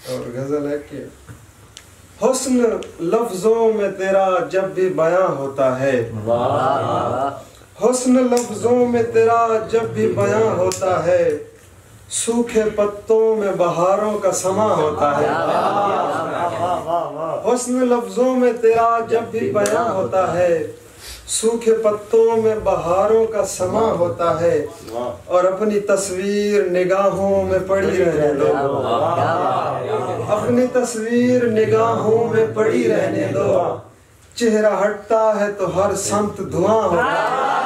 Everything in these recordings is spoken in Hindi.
और गजल है कि हुस्न लफ्जों में तेरा जब भी बयां होता है, हुस्न लफ्जों में तेरा जब भी बयां होता है, सूखे पत्तों में बहारों का समा होता है। हुस्न लफ्जों में तेरा जब भी बयां होता है, सूखे पत्तों में बहारों का समा होता है, और अपनी तस्वीर निगाहों में पड़ी रहने दो, अपनी तस्वीर निगाहों में पड़ी रहने दो, चेहरा हटता है तो हर समत धुआं होता है।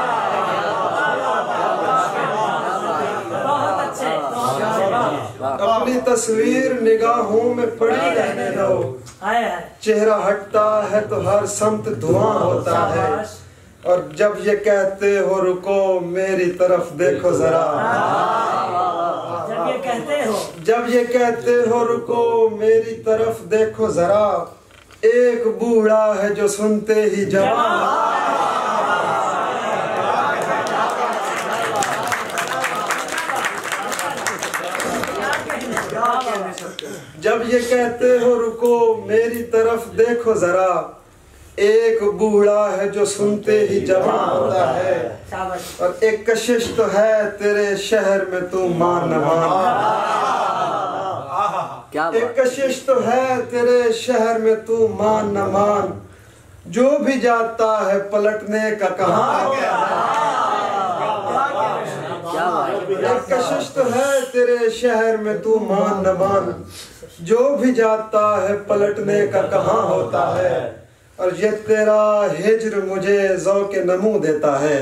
अपनी तस्वीर निगाहों में पड़ी रहने दो, चेहरा हटता है तो हर समत धुआं होता है, और जब ये कहते हो रुको मेरी तरफ देखो जरा, जब ये कहते हो रुको मेरी तरफ देखो जरा, एक बूढ़ा है जो सुनते ही जवान। जब ये कहते हो रुको मेरी तरफ देखो जरा, एक बूढ़ा है जो सुनते ही जवान होता है, और एक कशिश तो है तेरे शहर में तू मान न मान, एक कशिश तो है तेरे शहर में तू मान न मान, जो भी जाता है पलटने का कहाँ गया। एक कशिश तो है तेरे शहर में तू मान न मान, जो भी जाता है पलटने का कहाँ होता है, और ये तेरा हिज्र मुझे ज़ौक़े नमू देता है,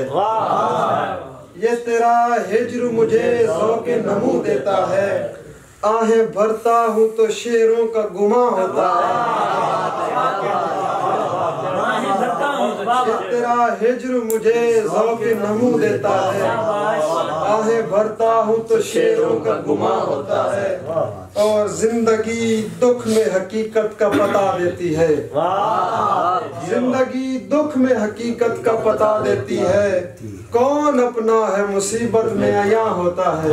ये तेरा हिज्र मुझे ज़ौक़े नमू देता है, आहें भरता हूँ तो शेरों का गुमा होता है। ये तेरा हिज्र मुझे ज़ौक़े नमू देता है, आहें भरता हूँ तो शेरों का गुमा होता है, और जिंदगी दुख में हकीकत का पता देती है, जिंदगी दुख में हकीकत का पता देती है, कौन अपना है मुसीबत में अयां होता है।